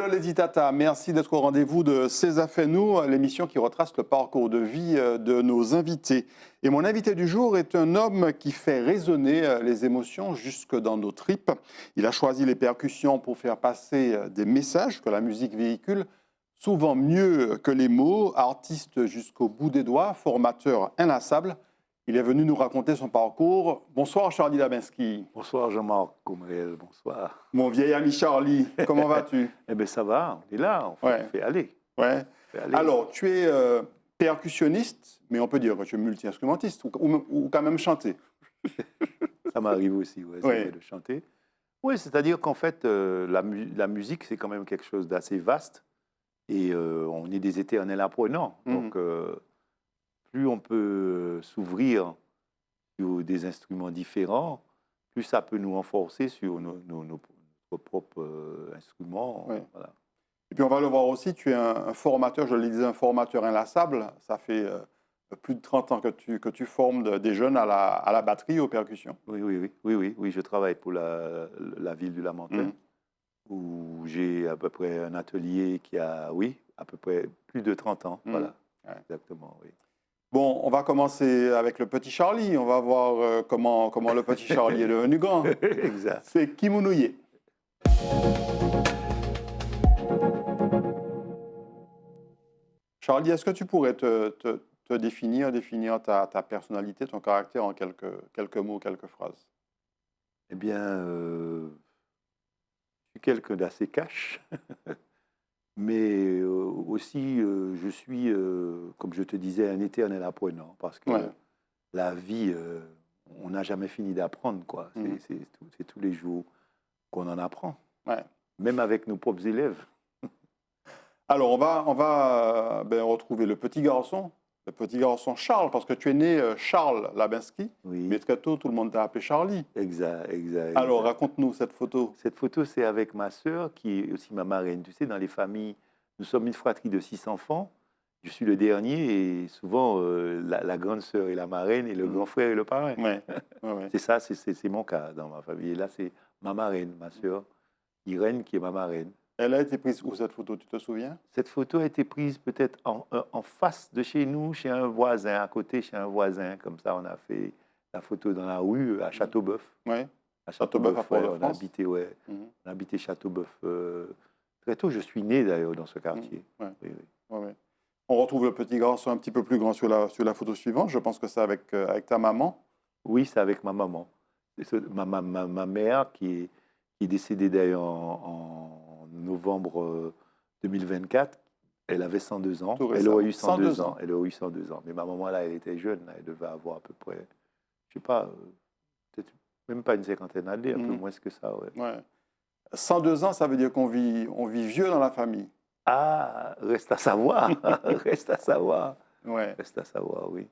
Hello les Tata, merci d'être au rendez-vous de C'est a fait nous, l'émission qui retrace le parcours de vie de nos invités. Et mon invité du jour est un homme qui fait résonner les émotions jusque dans nos tripes. Il a choisi les percussions pour faire passer des messages que la musique véhicule, souvent mieux que les mots, artiste jusqu'au bout des doigts, formateur inlassable. Il est venu nous raconter son parcours. Bonsoir Charlie Dabinski. Bonsoir Jean-Marc Comrel, bonsoir. Mon vieil ami Charlie, comment vas-tu? Eh bien ça va, on est là, on fait aller. Ouais. Fait aller. Alors, tu es percussionniste, mais on peut dire que tu es multi-instrumentiste ou quand même chanter. Ça m'arrive aussi, ouais, Ouais. de chanter. Oui, c'est-à-dire qu'en fait, la musique, c'est quand même quelque chose d'assez vaste et on est des éternels apprenants. Donc, plus on peut s'ouvrir sur des instruments différents, plus ça peut nous renforcer sur nos propres instruments. Ouais. Voilà. Et puis on va le voir aussi, tu es un formateur, je le disais, un formateur inlassable. Ça fait plus de 30 ans que tu formes des jeunes à la batterie, aux percussions. Oui, je travaille pour la ville du Lamentin, où j'ai à peu près un atelier qui a, à peu près plus de 30 ans. Voilà, Ouais. exactement, oui. Bon, on va commencer avec le petit Charlie. On va voir comment le petit Charlie est devenu grand. Exact. C'est Kimounouye. Charlie, est-ce que tu pourrais te définir ta personnalité, ton caractère en quelques mots, quelques phrases? Eh bien, je suis quelqu'un d'assez cash, mais aussi, je suis, comme je te disais, un éternel apprenant, parce que Ouais. la vie, on n'a jamais fini d'apprendre, quoi. C'est tous les jours qu'on en apprend, Ouais. même avec nos propres élèves. Alors, on va retrouver le petit garçon Charles, parce que tu es né Charles Labinski, Oui, mais très tôt, tout le monde t'a appelé Charlie. exact. Alors, raconte-nous cette photo. Cette photo, c'est avec ma sœur, qui est aussi ma marraine. Tu sais, dans les familles, nous sommes une fratrie de 6 enfants. Je suis le dernier et souvent, la grande sœur est la marraine et le grand frère est le parrain. Ouais. Ouais. C'est ça, c'est mon cas dans ma famille. Et là, c'est ma marraine, ma sœur Irène, qui est ma marraine. Elle a été prise où cette photo, tu te souviens? Cette photo a été prise peut-être en face de chez nous, chez un voisin, à côté, chez un voisin. Comme ça, on a fait la photo dans la rue, à Châteauboeuf. Oui. À Châteauboeuf, à Châteauboeuf, Fort-de-France. on a habité Châteauboeuf. Très tôt, je suis né d'ailleurs dans ce quartier. Ouais. Oui. Ouais. On retrouve le petit garçon un petit peu plus grand sur la photo suivante. Je pense que c'est avec ta maman. Oui, c'est avec ma maman. Ma mère qui est décédée d'ailleurs en novembre 2024. Elle avait 102 ans. Tout Elle récemment. aurait eu 102 102 ans. Elle aurait eu 102 ans. Mais ma maman, là, elle était jeune. Là, elle devait avoir à peu près, je sais pas, peut-être même pas une cinquantaine d'années, un peu moins que ça. Ouais. Ouais. 102 ans, ça veut dire on vit vieux dans la famille. Ah, reste à savoir. Reste à savoir. Ouais. Reste à savoir, oui.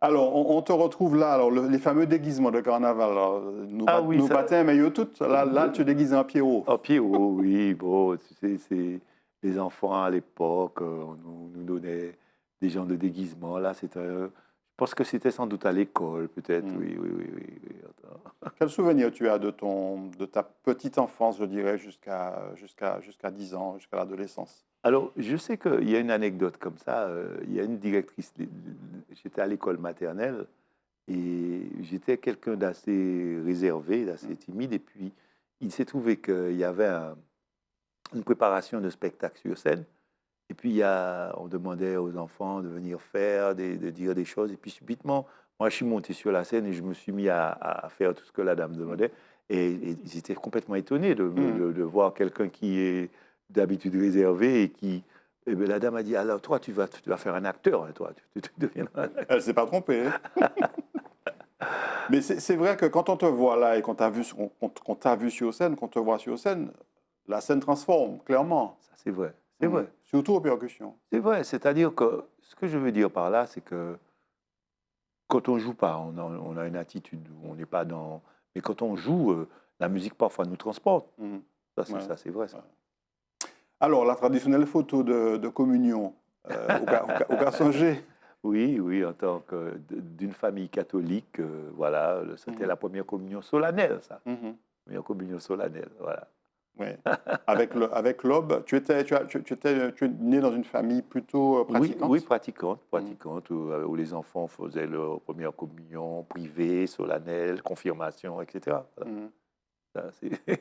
Alors, on te retrouve là, alors, les fameux déguisements de carnaval. Alors, nous Ça... baptêmes, mais yo tout. Là, tu es déguisé en Pierrot. En Pierrot, oui. Bon, tu sais, c'est les enfants à l'époque, nous donnaient des genres de déguisements. Là, je pense que c'était sans doute à l'école, peut-être. Oui. Quel souvenir tu as de ta petite enfance, je dirais, jusqu'à 10 ans, jusqu'à l'adolescence? Alors, je sais qu'il y a une anecdote comme ça. Il y a une directrice. J'étais à l'école maternelle et j'étais quelqu'un d'assez réservé, d'assez timide. Et puis, il s'est trouvé qu'il y avait une préparation de spectacle sur scène. Et puis, on demandait aux enfants de venir faire, de dire des choses. Et puis, subitement, moi, je suis monté sur la scène et je me suis mis à faire tout ce que la dame demandait. Et ils étaient complètement étonnés de voir quelqu'un qui est d'habitude réservé et qui... Et bien, la dame a dit, alors toi, tu vas faire un acteur, hein, toi. Tu deviendras un acteur. Elle ne s'est pas trompée. Hein. Mais c'est vrai que quand on te voit là et qu'on t'a vu sur scène, qu'on te voit sur scène, la scène transforme, clairement. Ça, c'est vrai. C'est vrai. Surtout aux percussions. C'est vrai. C'est-à-dire que ce que je veux dire par là, c'est que quand on ne joue pas, on a une attitude où on n'est pas dans... Mais quand on joue, la musique parfois nous transporte. Ça, c'est vrai. Ça. Alors, la traditionnelle photo de communion au garçon G. Oui, en tant que d'une famille catholique, voilà, c'était la première communion solennelle, ça. Première communion solennelle, voilà. Oui. Avec l'aube, tu es né dans une famille plutôt Oui, pratiquante? oui, pratiquante, où les enfants faisaient leur première communion privée, solennelle, confirmation, etc. Voilà. Mhm. Ça, c'est-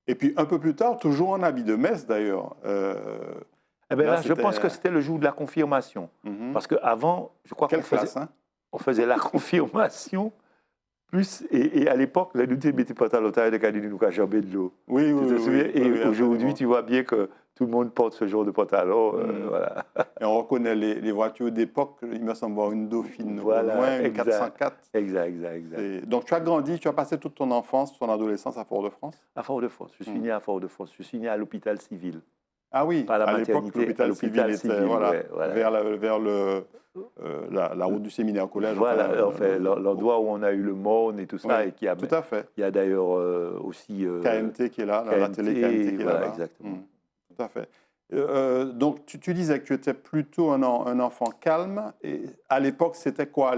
Et puis un peu plus tard, toujours en habit de messe d'ailleurs. Eh bien Là, là, je pense que c'était. c'était le jour de la confirmation. Mhm. Parce qu'avant, je crois Quelle classe, hein? on faisait la confirmation plus, et à l'époque, la nous mettait pas à l'hôtel de Cadine nous jamais de l'eau. Oui, Tu oui, te oui, souviens? oui, oui, Et oui, aujourd'hui, absolument. tu vois bien que tout le monde porte ce genre de pantalon. Mhm. Voilà. Et on reconnaît les voitures d'époque. Il me semble voir une Dauphine au Voilà, loin, une exact. 404. Exact, exact, exact. Donc tu as grandi, tu as passé toute ton enfance, ton adolescence à Fort-de-France? À Fort-de-France. Je suis Mhm. né à Fort-de-France. Je suis né à l'hôpital civil. Ah oui, Pas à la à l'époque, maternité, à l'hôpital civil l'hôpital était civil, voilà, ouais, voilà. vers la route du séminaire collège. Voilà, enfin, l'endroit où on a eu le monde et tout ça, Oui, et qui a, tout à fait. il y a d'ailleurs aussi KMT qui est là, la télé KMT KMT, qui est voilà, là-bas. exactement. Tout à fait. Donc, tu disais que tu étais plutôt un enfant calme. Et à l'époque, c'était quoi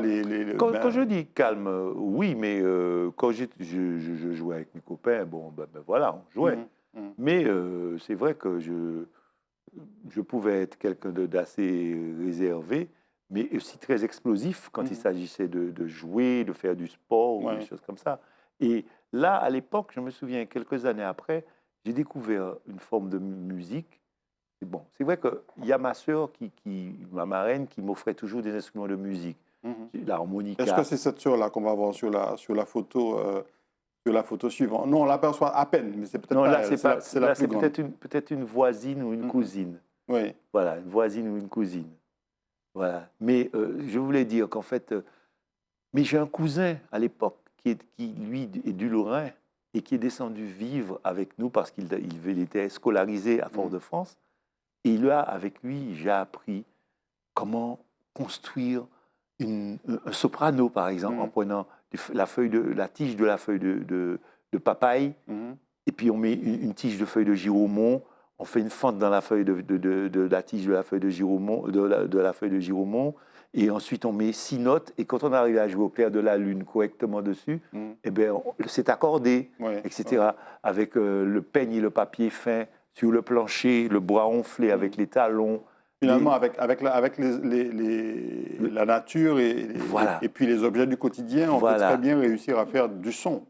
Quand je dis calme, oui, mais quand je jouais avec mes copains, bon, ben voilà, on jouait. Mhm, mhm, Mais c'est vrai que je pouvais être quelqu'un d'assez réservé, mais aussi très explosif quand il mhm. s'agissait de jouer, de faire du sport ou des Ouais. choses comme ça. Et là, à l'époque, je me souviens, quelques années après, j'ai découvert une forme de musique. Et bon, c'est vrai qu'il y a ma sœur, ma marraine, qui m'offrait toujours des instruments de musique. Mhm. Est-ce que L'harmonica. c'est cette sœur-là qu'on va voir sur la photo suivante? Non, on l'aperçoit à peine, mais c'est peut-être Non, pas là, elle, c'est pas, c'est la là, plus c'est grande. peut-être une voisine ou une Mhm. cousine. Oui. Voilà, une voisine ou une cousine. Voilà. Mais je voulais dire qu'en fait, mais j'ai un cousin à l'époque qui, lui, est du Lorrain et qui est descendu vivre avec nous parce qu'il était scolarisé à Mhm. Fort-de-France. Et là, avec lui, j'ai appris comment construire un soprano, par exemple, en Mhm. prenant la tige de la feuille de papaye, Mhm. et puis on met une tige de feuille de giromon, on fait une fente dans la feuille de la tige de la feuille de giromon, de la feuille de giromon, et ensuite on met 6 notes, et quand on arrive à jouer au clair de la lune correctement dessus, Mhm. eh bien, c'est accordé, Ouais, etc. ouais. Avec le peigne et le papier fin sur le plancher, le bras enflé avec Mhm. les talons. Finalement, Les, avec le- la nature voilà, et puis les objets du quotidien, on peut très voilà. bien réussir à faire du son.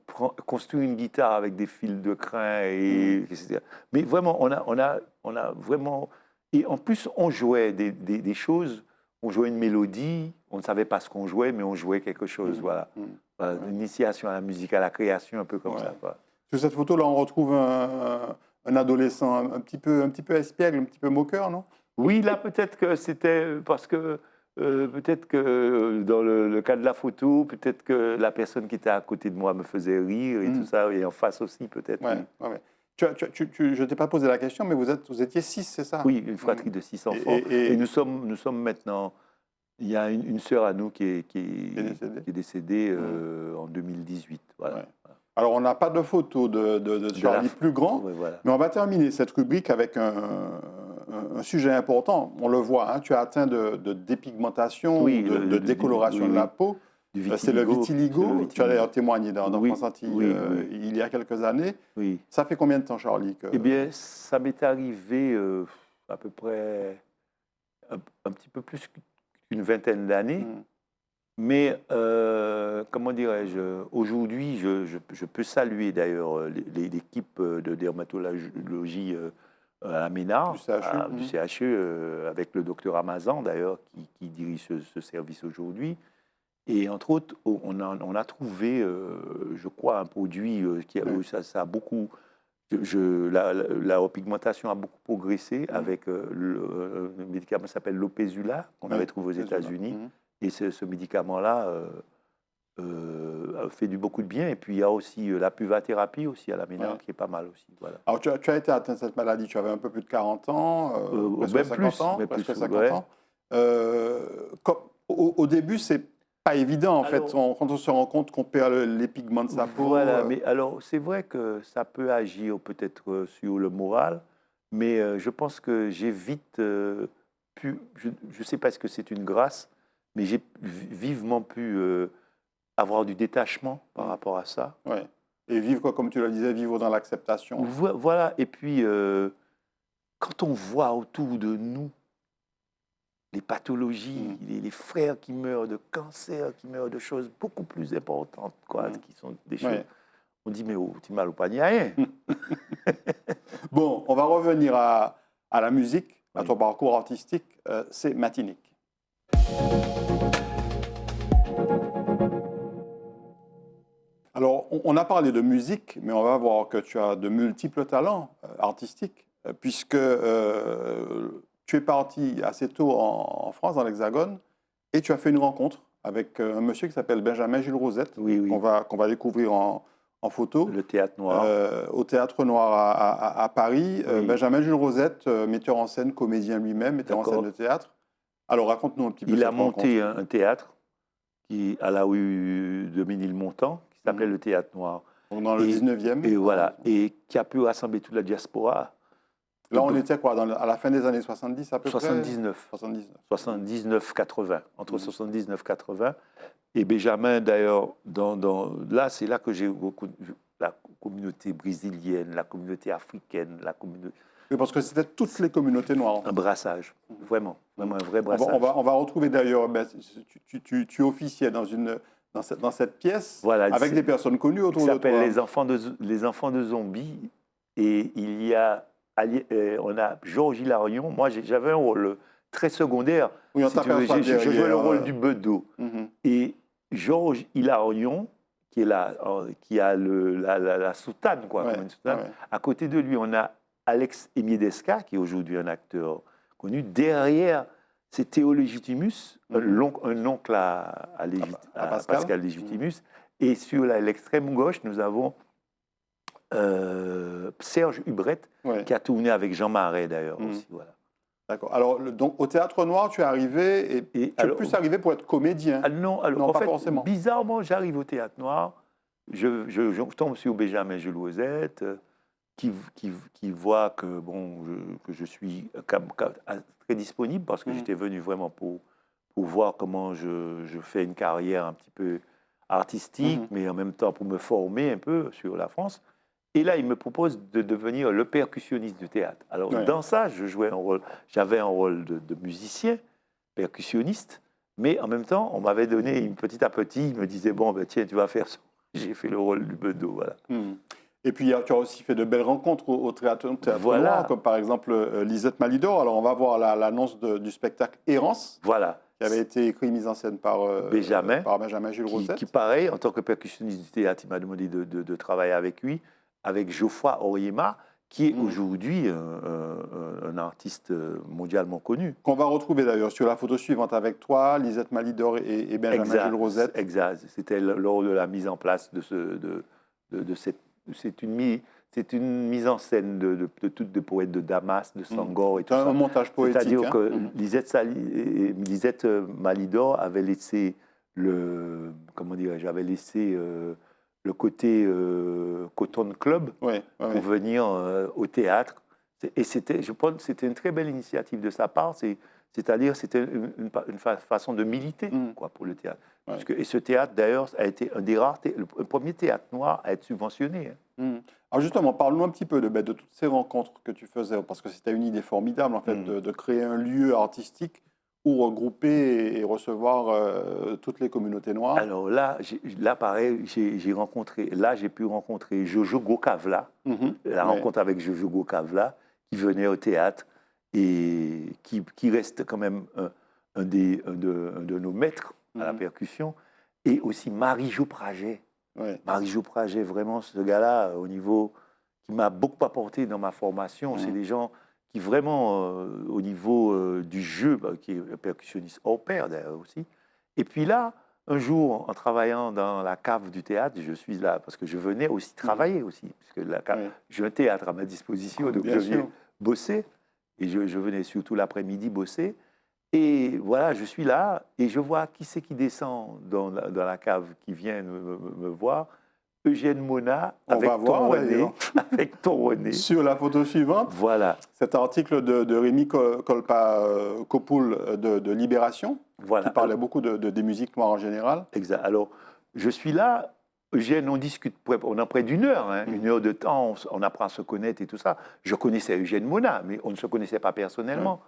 Construire une guitare avec des fils de crin, Mhm. etc. Mais vraiment, on a vraiment... Et en plus, on jouait des choses, on jouait une mélodie, on ne savait pas ce qu'on jouait, mais on jouait quelque chose, Mhm. voilà. Mhm. Voilà, Ouais, une initiation à la musique, à la création, un peu comme ça, ouais. quoi. Sur cette photo-là, on retrouve un adolescent un petit peu espiègle, un petit peu moqueur, non? Oui, là, peut-être que c'était parce que... peut-être que dans le cas de la photo, peut-être que la personne qui était à côté de moi me faisait rire et tout Mhm. ça, et en face aussi, peut-être, Ouais, oui. ouais, ouais. Je ne t'ai pas posé la question, mais vous étiez 6, c'est ça? Oui, une Mhm. fratrie de 6 Et, enfants. et, Et et nous sommes maintenant... Il y a une sœur à nous il est décédé? qui est décédée Mhm. en 2018. Voilà. Ouais. Alors, on n'a pas de photo de De la... Charlie plus grand, Ouais, voilà. mais on va terminer cette rubrique avec un sujet important. On le voit, hein, tu as atteint de dépigmentation ou Oui, de oui, décoloration de la oui. peau. Du C'est le vitiligo. C'est le vitiligo. Tu as d'ailleurs vitiligo. témoigné dans France Oui, Antilles oui, oui, il y a quelques années. oui. Ça fait combien de temps, Charlie, que... Eh bien, ça m'est arrivé à peu près un petit peu plus qu'une vingtaine d'années. Mhm. Mais, comment dirais-je, aujourd'hui, je peux saluer d'ailleurs l'équipe de dermatologie à la Du Ménard, CHU? du Mhm. CHE, avec le docteur Amazan d'ailleurs, qui dirige ce service aujourd'hui. Et entre autres, on a trouvé, je crois, un produit qui Ouais. ça a beaucoup... la repigmentation a beaucoup progressé Mhm. avec le médicament qui s'appelle l'Opésula, qu'on Ouais, avait trouvé aux Opésula. États-Unis. Mhm. Et ce médicament-là fait beaucoup de bien. Et puis il y a aussi la puvathérapie aussi à la Ouais. Ménard qui est pas mal aussi. Voilà. Alors, tu as été atteint de cette maladie, tu avais un peu plus de 40 ans, presque 50 ans, Mais presque plus, 50 ouais. ans. Au début, c'est pas évident, en fait, Alors, quand on se rend compte qu'on perd les pigments de sa peau. voilà. Mais alors, c'est vrai que ça peut agir peut-être sur le moral, mais je pense que j'ai vite pu, je ne sais pas ce que c'est une grâce, mais j'ai vivement pu avoir du détachement par Mm. rapport à ça. Ouais. Et vivre, quoi, comme tu le disais, vivre dans l'acceptation. Voilà. Et puis, quand on voit autour de nous les pathologies, les frères qui meurent de cancer, qui meurent de choses beaucoup plus importantes, quoi, qui sont des choses. Ouais. On dit, mais oh, tu mal ou pas ni rien. Bon, on va revenir à la musique, à Oui. ton parcours artistique. C'est Matinique. Alors, on a parlé de musique, mais on va voir que tu as de multiples talents artistiques, puisque tu es parti assez tôt en France, dans l'Hexagone, et tu as fait une rencontre avec un monsieur qui s'appelle Benjamin Jules Rosette, Oui, oui. qu'on va découvrir en photo. Le théâtre noir. Au Théâtre Noir à Paris. Oui. Benjamin Jules Rosette, metteur en scène, comédien lui-même, metteur en scène de théâtre. Alors, raconte-nous un petit peu Il cette a monté rencontre. un théâtre à la rue de Ménilmontant, qui s'appelait le Théâtre Noir. Donc, dans le 19e. Et voilà, et qui a pu rassembler toute la diaspora. Là, on était quoi, à la fin des années 70 à peu 79. près 79. 79-80, entre 79-80. Et Benjamin, d'ailleurs, là, c'est là que j'ai reconnu la communauté brésilienne, la communauté africaine, la communauté... Oui, parce que c'était toutes les communautés noires. En fait. Un brassage, vraiment un vrai brassage. On va retrouver d'ailleurs, tu officiais dans cette pièce, voilà, avec des personnes connues autour de toi. Ça s'appelle les enfants de zombies. Et on a Georges Hilarion. Moi, j'avais un rôle très secondaire. Oui, on si tu veux. t'aperçoit Je jouais le rôle derrière, du bedeau. Et Georges Hilarion, qui a la soutane, quoi, Ouais, comme une soutane. ouais. À côté de lui, on a Alex Emiedesca, qui est aujourd'hui un acteur connu. Derrière, c'est Théo Légitimus, un oncle à Pascal Légitimus. Et sur l'extrême gauche, nous avons Serge Hubret, qui a tourné avec Jean Marais, d'ailleurs, aussi. Voilà. D'accord. Alors, donc, au Théâtre Noir, tu es arrivé, et tu es plus arrivé pour être comédien. Non, non, en pas fait, forcément. Bizarrement, j'arrive au Théâtre Noir, je tombe sur Benjamin Jules Rosette, qui voit que, que je suis très disponible, parce que j'étais venu vraiment pour voir comment je fais une carrière un petit peu artistique, mais en même temps pour me former un peu sur la France. Et là, il me propose de devenir le percussionniste du théâtre. Alors, dans ça, j'avais un rôle de musicien, percussionniste, mais en même temps, on m'avait donné, petit à petit, il me disait, bon, ben, tiens, tu vas faire ça. J'ai fait le rôle du bedeau, voilà. Et puis, tu as aussi fait de belles rencontres au Théâtre Noir, comme par exemple Lisette Malidor. Alors, on va voir l'annonce du spectacle Errance, qui avait été écrit et mis en scène par Benjamin Jules Rosette. Qui, pareil, en tant que percussionniste du théâtre, il m'a demandé de travailler avec lui, avec Geoffroy Oriema, qui est aujourd'hui un artiste mondialement connu. Qu'on va retrouver d'ailleurs sur la photo suivante avec toi, Lisette Malidor et Benjamin Jules Rosette. Exact. C'était lors de la mise en place de cette... C'est une mise en scène de toutes les poètes de Damas, de Sangor et tout ça. C'est un montage poétique. C'est-à-dire que Lisette Malidor avait laissé le côté Cotton Club pour venir au théâtre. Et je pense que c'était une très belle initiative de sa part. C'est-à-dire c'était une façon de militer pour le théâtre. Et ce théâtre, d'ailleurs, a été un des rares, le premier théâtre noir à être subventionné. Alors justement, parle-nous un petit peu de toutes ces rencontres que tu faisais, parce que c'était une idée formidable, en fait, de créer un lieu artistique où regrouper et recevoir toutes les communautés noires. Alors là pareil, j'ai pu rencontrer Jojo Gokavla, la rencontre avec Jojo Gokavla, qui venait au théâtre et qui reste quand même un de nos maîtres à la percussion, et aussi Marie-Jo Praget. Marie-Jo Praget, vraiment, ce gars-là, au niveau, qui m'a beaucoup apporté dans ma formation. C'est des gens qui vraiment, au niveau du jeu, qui est percussionniste hors pair d'ailleurs aussi. Et puis là, un jour, en travaillant dans la cave du théâtre, je suis là, parce que je venais aussi travailler aussi, parce que j'ai un théâtre à ma disposition, donc je viens bosser, et je venais surtout l'après-midi bosser. Et voilà, je suis là, et je vois qui c'est qui descend dans la cave, qui vient me voir. Eugène Mona avec ton René. Sur la photo suivante, cet article de Rémi Kopoul de Libération, qui parlait beaucoup des musiques noires en général. Exact. Alors, je suis là, Eugène, on discute on a près d'une heure, hein, 1 heure de temps, on apprend à se connaître et tout ça. Je connaissais Eugène Mona, mais on ne se connaissait pas personnellement.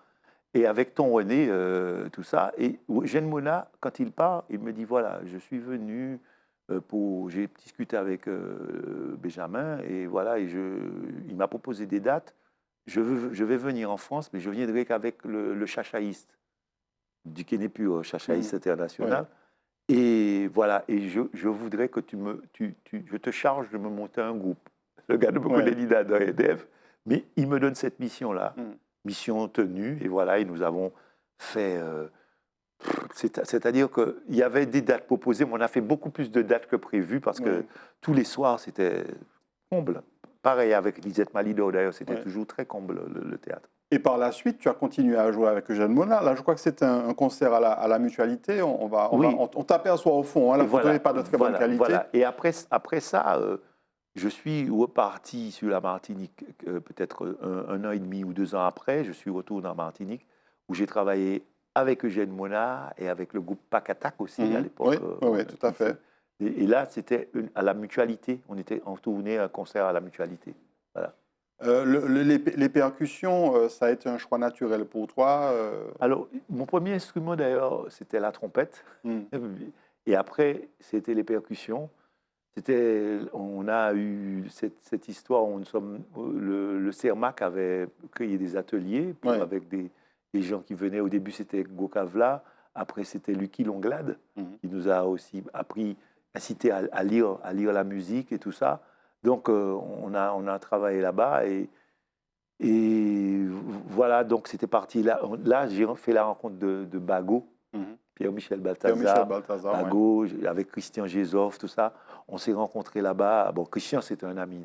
Et avec ton René, tout ça. Et Eugène Mona, quand il part, il me dit, voilà, je suis venu j'ai discuté avec Benjamin, et voilà, il m'a proposé des dates. Je vais venir en France, mais je viendrai qu'avec le chachaïste, du Quai n'est plus chachaïste international. Ouais. Et voilà, et je voudrais que je te charge de me monter un groupe. Le gars ne me connaît ni dans EDF, mais il me donne cette mission-là, mission tenue, et voilà, et nous avons fait... c'est-à-dire qu'il y avait des dates proposées, mais on a fait beaucoup plus de dates que prévu, parce que tous les soirs, c'était comble. Pareil avec Lisette Malidor, d'ailleurs, c'était toujours très comble, le théâtre. Et par la suite, tu as continué à jouer avec Eugène Mona. Là, je crois que c'est un concert à la Mutualité. On t'aperçoit au fond. Hein, la photo n'est pas de très bonne qualité. Voilà. Et après ça, je suis reparti sur la Martinique, peut-être 1 an et demi ou 2 ans après. Je suis retourné en Martinique, où j'ai travaillé avec Eugène Mona et avec le groupe Pac-Attack aussi, à l'époque. Oui, tout à fait. Et là, c'était à la Mutualité. On tournait un concert à la Mutualité. Voilà. Les percussions, ça a été un choix naturel pour toi Alors, mon premier instrument, d'ailleurs, c'était la trompette. Et après, c'était les percussions. On a eu cette histoire où le CERMAC avait créé des ateliers avec des gens qui venaient. Au début, c'était Gokavla. Après, c'était Lucky Longlade, qui nous a aussi incité à lire la musique et tout ça. Donc, on a travaillé là-bas et voilà, donc c'était parti. Là, j'ai fait la rencontre de Bago, Pierre-Michel Balthazar, Bago, avec Christian Gézov, tout ça. On s'est rencontrés là-bas. Bon, Christian, c'était un ami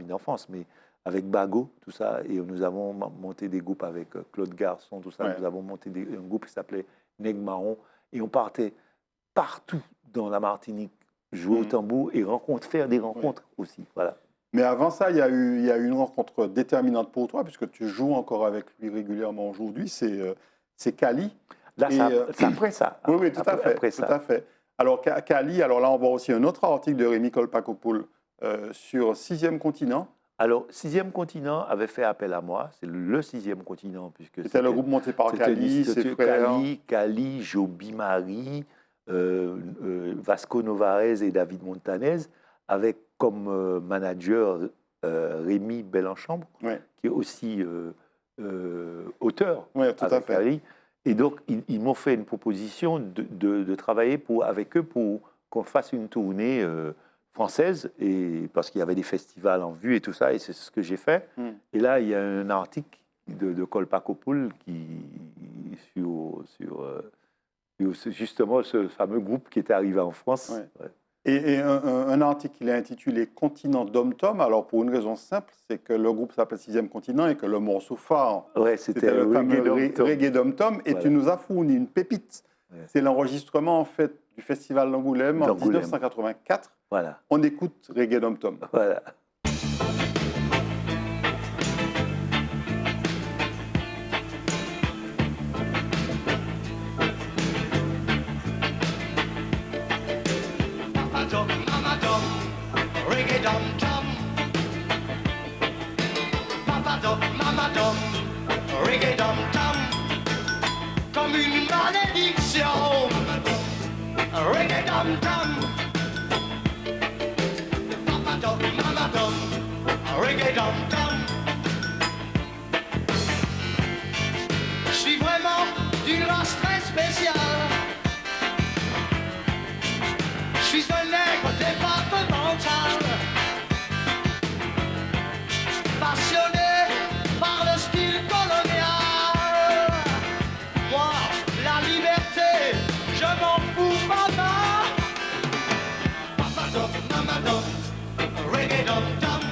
d'enfance, mais avec Bago, tout ça, et nous avons monté des groupes avec Claude Garçon, tout ça. Nous avons monté un groupe qui s'appelait Neg Marron, et on partait partout dans la Martinique, jouer au tambour et faire des rencontres aussi. Voilà. Mais avant ça, il y a eu une rencontre déterminante pour toi, puisque tu joues encore avec lui régulièrement aujourd'hui, c'est Kali. Là, c'est après ça. Oui, tout à fait. Alors, Kali, là, on voit aussi un autre article de Rémi Kolpakopoul sur 6e continent. Alors, 6e continent avait fait appel à moi. C'est le 6e continent, puisque c'était le groupe monté par Kali, ses frères. Kali, Joby Marie, Vasco Novarez et David Montanez, avec comme manager Rémi Bellanchambre, qui est aussi auteur avec Kali. Et donc, ils m'ont fait une proposition de travailler avec eux pour qu'on fasse une tournée française, parce qu'il y avait des festivals en vue et tout ça, et c'est ce que j'ai fait. Et là, il y a un article de Kolpakopoul sur justement ce fameux groupe qui était arrivé en France. Et un article qu'il a intitulé « Continent Dom-Tom », alors pour une raison simple, c'est que le groupe s'appelle 6e continent et que le morceau phare, c'était le fameux Reggae Dom-Tom, et tu nous as fourni une pépite. C'est l'enregistrement en fait du Festival d'Angoulême en 1984. Voilà. On écoute Reggae Dom-Tom. Voilà. Reggae dum-dum, comme une malédiction. Reggae dum-dum, papa dum, mama dum. Reggae dum-dum. Je suis vraiment d'une race très spéciale. Je suis un nègre départemental, passionné par le style colonial. Moi, la liberté, je m'en fous, papa. Papa dum, mama dum, reggae dum dum.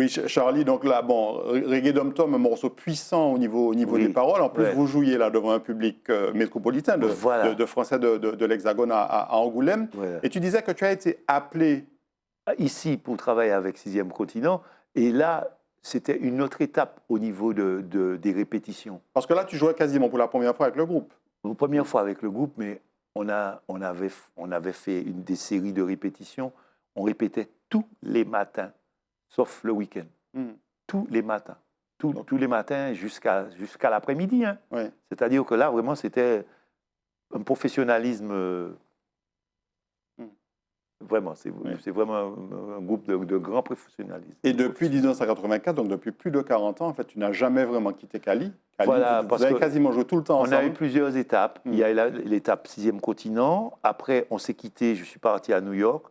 Oui, Charlie, donc là, bon, Reggae Dom Tom, un morceau puissant au niveau Oui. des paroles. En plus, Ouais. vous jouiez là devant un public métropolitain Voilà. de Français de l'Hexagone à Angoulême. Voilà. Et tu disais que tu as été appelé. Ici, pour travailler avec Sixième Continent, et là, c'était une autre étape au niveau des répétitions. Parce que là, tu jouais quasiment pour la première fois avec le groupe. La première fois avec le groupe, mais on avait fait des séries de répétitions. On répétait tous les matins, sauf le week-end. Hmm. Tous les matins. Tous les matins jusqu'à l'après-midi. Hein. Ouais. C'est-à-dire que là, vraiment, c'était un professionnalisme. Vraiment, c'est vraiment un groupe de grands professionnalisme. Et depuis 1984, donc depuis plus de 40 ans, en fait, tu n'as jamais vraiment quitté Cali. Voilà, vous parce avez que quasiment joué tout le temps on ensemble. a eu plusieurs étapes. Il y a eu l'étape Sixième Continent. Après, on s'est quitté. Je suis parti à New York.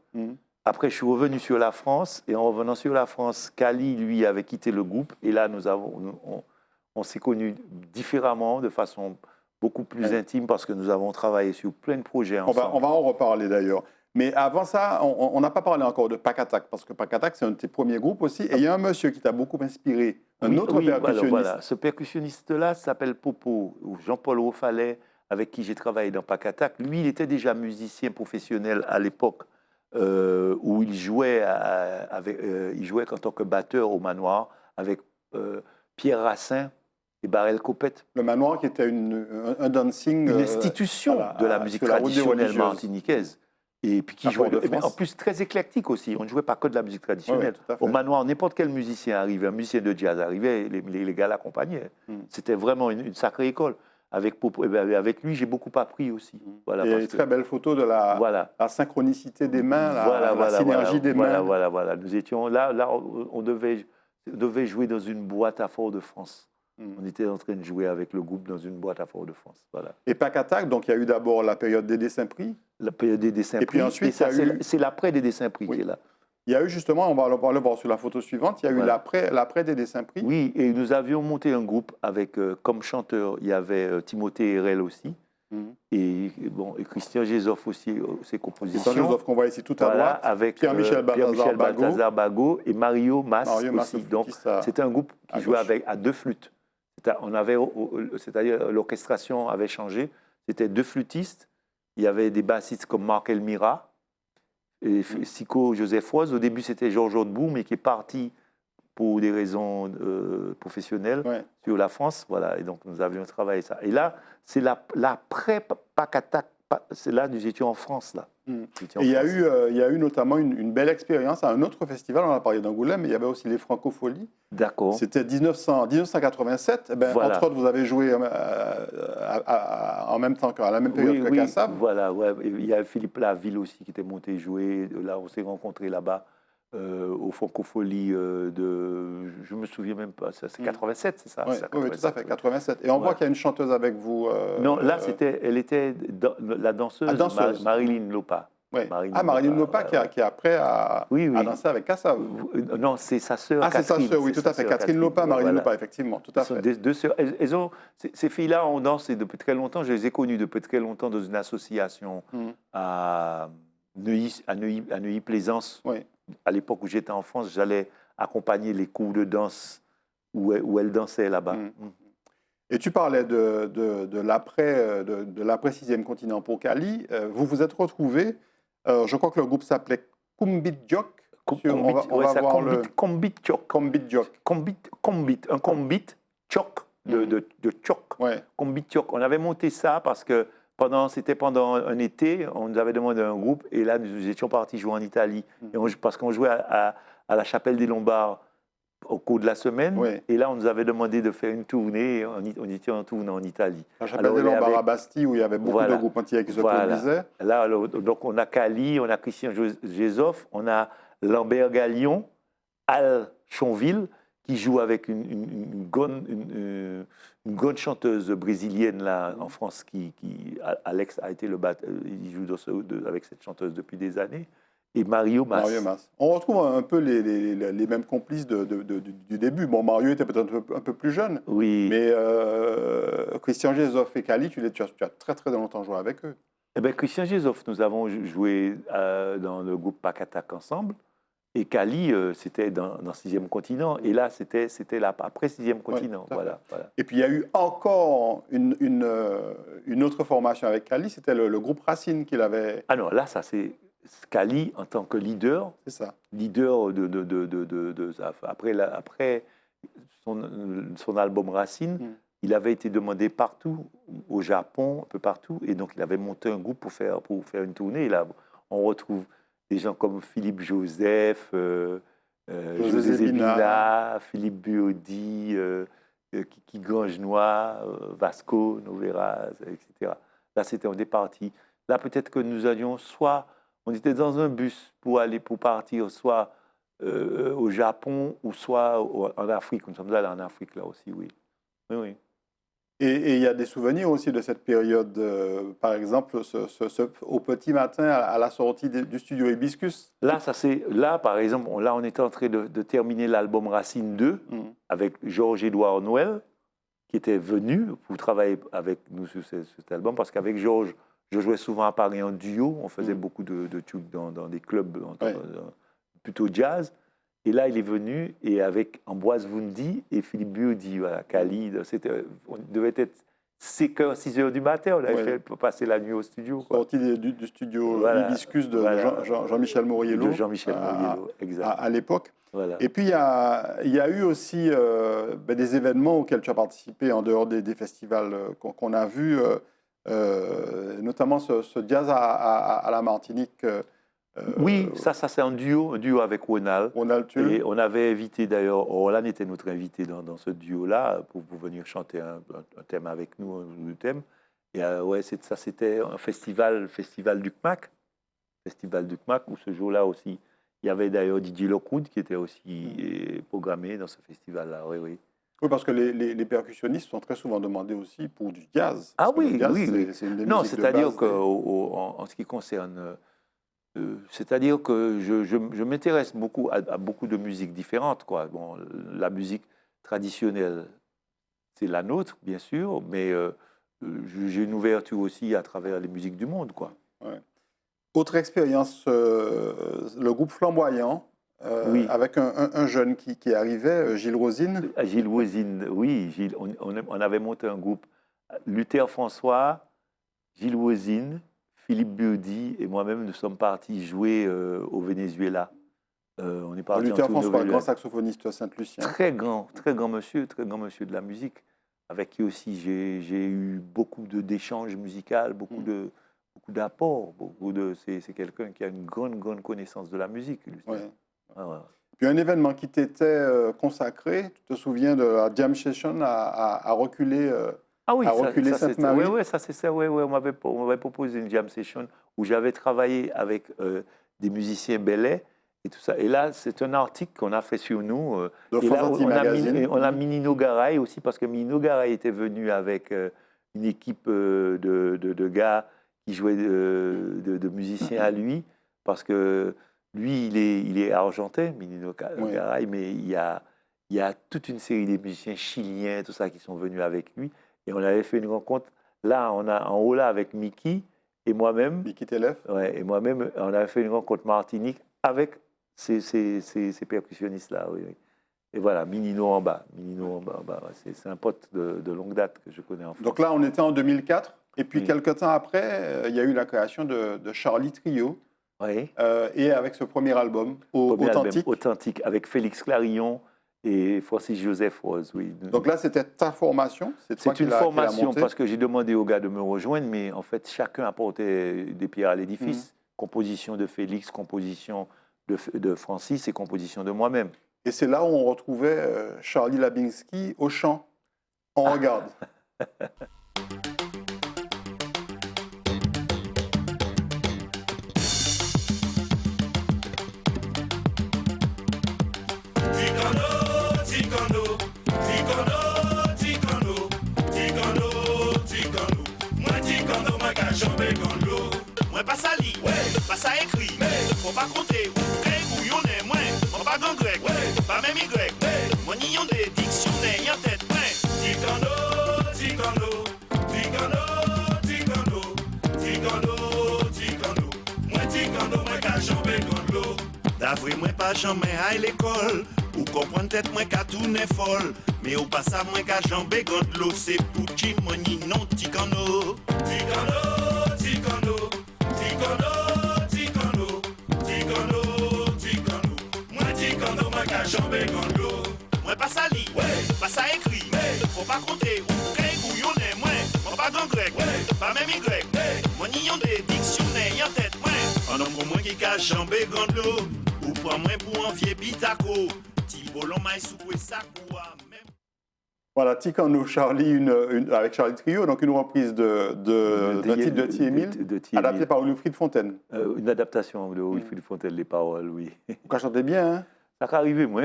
Après, je suis revenu sur la France. Et en revenant sur la France, Cali, lui, avait quitté le groupe. Et là, on s'est connus différemment, de façon beaucoup plus intime, parce que nous avons travaillé sur plein de projets ensemble. On va en reparler d'ailleurs. Mais avant ça, on n'a pas parlé encore de Pac Attack, parce que Pac Attack, c'est un de tes premiers groupes aussi. Et il y a un monsieur qui t'a beaucoup inspiré, un autre percussionniste. Voilà. Ce percussionniste-là s'appelle Popo, ou Jean-Paul Rofallet, avec qui j'ai travaillé dans Pac Attack. Lui, il était déjà musicien professionnel à l'époque, où il jouait en tant que batteur au Manoir avec Pierre Racine et Barrel Copette. Le Manoir qui était un dancing... Une institution de la musique traditionnelle martiniquaise. Et puis qui jouait, en plus très éclectique aussi. On ne jouait pas que de la musique traditionnelle. Au Manoir, n'importe quel musicien arrivait, un musicien de jazz arrivait, les gars l'accompagnaient. C'était vraiment une sacrée école. Avec lui, j'ai beaucoup appris aussi. Voilà, et très belle photo de la synchronicité des mains, la synergie des mains. Voilà. Nous étions là, on devait jouer dans une boîte à Fort-de-France. On était en train de jouer avec le groupe dans une boîte à Fort-de-France. Voilà. Et Pac Attack, donc il y a eu d'abord la période des Saint-Prix. La période des Saint-Prix. Et puis ensuite, c'est l'après des Saint-Prix qui est là. Il y a eu justement, on va le voir sur la photo suivante, il y a eu l'après des Saint-Prix. Oui, et nous avions monté un groupe avec, comme chanteur, il y avait Timothée Hérel aussi. Et Christian Gézoff aussi, ses compositions. Christian Gézoff qu'on voit ici tout à droite, avec Pierre-Michel Balthazar Bagot et Mario Mas aussi. Donc c'était un groupe qui jouait à deux flûtes. C'est-à-dire l'orchestration avait changé. C'était deux flûtistes. Il y avait des bassistes comme Marc Elmira et Sico Joseph Roze. Au début, c'était Georges Hautebout, mais qui est parti pour des raisons professionnelles sur la France. Voilà, et donc nous avions travaillé ça. Et là, c'est l'après-Pac Attack. C'est là, nous étions en France, là. Et il y a eu notamment une belle expérience à un autre festival, on a parlé d'Angoulême, mais il y avait aussi les Francopholies. D'accord. C'était 1987. Entre autres, vous avez joué en même temps, à la même période que Kassav. Voilà, il y a Philippe Laville aussi qui était monté jouer. Là, on s'est rencontrés là-bas aux Francopholies je me souviens même pas, c'est 87, c'est ça? Oui, tout à fait, 87. Et on voit qu'il y a une chanteuse avec vous. Non, là, elle était la danseuse. Marilyn Lopa. Oui. Marilyn Lopa qui après a dansé avec Kassav. Non, c'est sa sœur. C'est sa sœur, oui, tout à fait. Catherine Lopa, Marilyn Lopa, effectivement, tout à fait. Deux sœurs. Ces filles-là ont dansé depuis très longtemps. Je les ai connues depuis très longtemps dans une association à Neuilly-Plaisance. Oui. À l'époque où j'étais en France, j'allais accompagner les cours de danse où elles dansaient là-bas. Et tu parlais de l'après Sixième Continent pour Cali. Vous vous êtes retrouvés, je crois que le groupe s'appelait Kumbit Jok. Kumbit Jok. Un Kumbit Chok de Chok. Kumbit Jok. On avait monté ça parce que c'était pendant un été, on nous avait demandé un groupe, et là, nous étions partis jouer en Italie. Parce qu'on jouait à la Chapelle des Lombards au cours de la semaine, et là, on nous avait demandé de faire une tournée, on était en tournée en Italie. La Chapelle des Lombards à Bastille, où il y avait beaucoup de groupes antillais qui se produisaient. Là, donc, on a Cali, on a Christian Gézoff, on a Lambert Gallion, Al Chonville, qui joue avec une grande chanteuse brésilienne là, en France, Alex a été le batteur, il joue avec cette chanteuse depuis des années, et Mario Mas. On retrouve un peu les mêmes complices du début. Bon, Mario était peut-être un peu plus jeune, mais Christian Gézoff et Cali, tu as très très longtemps joué avec eux. Christian Gézoff, nous avons joué dans le groupe Pac Attack ensemble. Et Cali, c'était dans Sixième Continent. Et là, c'était là, après Sixième Continent. tout à fait. Voilà. Et puis il y a eu encore une autre formation avec Cali, c'était le groupe Racine qu'il avait. Ah non, là, ça c'est Cali en tant que leader. C'est ça. Leader après son album Racine, il avait été demandé partout, au Japon, un peu partout, et donc il avait monté un groupe pour faire une tournée. Et là, on retrouve des gens comme Philippe Joseph, José Zébina, Philippe Buodi, Kiki Grangenois, Vasco Noveras, etc. Là, on est parti. Là, peut-être que nous allions on était dans un bus pour partir soit au Japon ou soit en Afrique. Nous sommes allés en Afrique là aussi, oui. Oui. Et il y a des souvenirs aussi de cette période, par exemple, au petit matin à la sortie du studio Hibiscus. Là, par exemple, on était en train de terminer l'album Racine 2 avec Georges-Édouard Noël, qui était venu pour travailler avec nous sur cet album, parce qu'avec Georges, je jouais souvent à Paris en duo, on faisait beaucoup de trucs dans des clubs plutôt jazz. Et là, il est venu, et avec Ambroise Vundi et Philippe Buodi, voilà, Cali, on devait être 6 heures du matin, on avait fait passer la nuit au studio. Sorti du studio Hibiscus de Jean-Michel Moriello. De Jean-Michel Moriello, exact. À l'époque. Voilà. Et puis, il y a eu aussi des événements auxquels tu as participé en dehors des festivals qu'on a vus, notamment ce jazz à la Martinique. Oui, ça c'est un duo avec Ronald. Et on avait invité d'ailleurs, Roland était notre invité dans ce duo-là pour venir chanter un thème avec nous, un thème. Et c'était un festival du CMAC. Festival du CMAC, où ce jour-là aussi, il y avait d'ailleurs DJ Lockwood qui était aussi programmé dans ce festival-là. Oui. Oui, parce que les percussionnistes sont très souvent demandés aussi pour du jazz. Ah oui, le jazz, oui. C'est une des non, musiques de c'est-à-dire base qu'en ce qui concerne... c'est-à-dire que je m'intéresse beaucoup à beaucoup de musiques différentes, quoi. Bon, la musique traditionnelle, c'est la nôtre, bien sûr, mais j'ai une ouverture aussi à travers les musiques du monde, quoi. Ouais. Autre expérience, le groupe Flamboyant, avec un jeune qui arrivait, Gilles Rosine. Gilles Rosine, oui. On avait monté un groupe, Luther François, Gilles Rosine, Philippe Buodi et moi-même, nous sommes partis jouer au Venezuela. On est parti Luther François, grand saxophoniste Saint-Lucien. Très grand monsieur de la musique, avec qui aussi j'ai eu beaucoup d'échanges musicaux, beaucoup d'apports. C'est quelqu'un qui a une grande connaissance de la musique. Ouais. Puis un événement qui t'était consacré, tu te souviens de la jam session à reculer. Sainte-Marie. Oui, ça c'est ça. On m'avait proposé une jam session où j'avais travaillé avec des musiciens belais et tout ça. Et là, c'est un article qu'on a fait sur nous. De et là, Magazine. on a mis Nino Garay aussi, parce que Nino Garay était venu avec une équipe de gars qui jouaient de musiciens à lui, parce que lui, il est argentin, Nino Garay, mais il y a toute une série de musiciens chiliens, tout ça, qui sont venus avec lui. Et on avait fait une rencontre, là, en haut, là, avec Mickey et moi-même. Mickey Telef. Ouais, et moi-même, on avait fait une rencontre Martinique avec ces percussionnistes-là. Oui. Et voilà, Minino en bas. C'est un pote de longue date que je connais en France. Donc là, on était en 2004. Et puis, quelques temps après, il y a eu la création de Charlie Trio. Oui. Et avec ce premier album, Authentique. Avec Félix Clarillon et Francis Joseph Rose, oui. Donc là, c'était ta formation? C'est une formation, parce que j'ai demandé aux gars de me rejoindre, mais en fait, chacun apportait des pierres à l'édifice. Composition de Félix, composition de Francis et composition de moi-même. Et c'est là où on retrouvait Charlie Labinski au chant. On regarde. Moi pas sali, pas ça écrit, faut pas compter, ou y'en est moins, pas grand grec, pas même Y, moi n'y y'en des dictionnaires, y'en tête, Ticano, Oui, moi pas jamais à l'école. Ou comprendre tête moi qu'à tourner folle. Mais au passage moi qu'à jamber gant l'eau. C'est pour qui moi ni non ticano. Ticano, ticano, ticano, ticano, ticano, ticano. Moi ticano moi qu'à jamber gant l'eau. Moi pas ça lit, pas ça écrit. Faut pas compter ou créer bouillonner. Moi pas grand grec, pas même y. Moi ni yon des dictionnaires en tête. Un homme pour moi qui cache jamber gant l'eau. Ou pour moi pour envier bitako. Voilà, Ticano, Charlie, avec Charlie Trio, donc une reprise d'un titre de Thiémil, adapté par Wilfried Fontaine. Une adaptation de Wilfried Fontaine, les paroles, oui. Vous chantez bien, hein? Ça peut arriver, moi.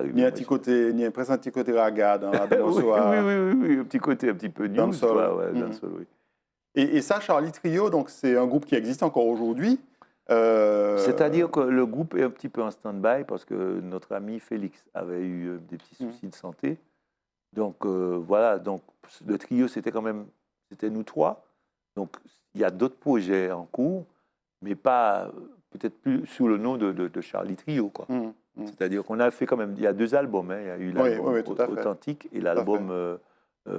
Il y a un petit côté, il y a presque un petit côté raga dans la danse. Oui, un petit côté un petit peu news. Dancehall, oui. Et ça, Charlie Trio, donc c'est un groupe qui existe encore aujourd'hui. C'est-à-dire que le groupe est un petit peu en stand-by parce que notre ami Félix avait eu des petits soucis de santé. Donc voilà, donc le trio c'était nous trois. Donc il y a d'autres projets en cours, mais pas peut-être plus sous le nom de Charlie Trio, quoi. C'est-à-dire qu'on a fait quand même, il y a 2 albums, hein. Il y a eu l'album Authentique et l'album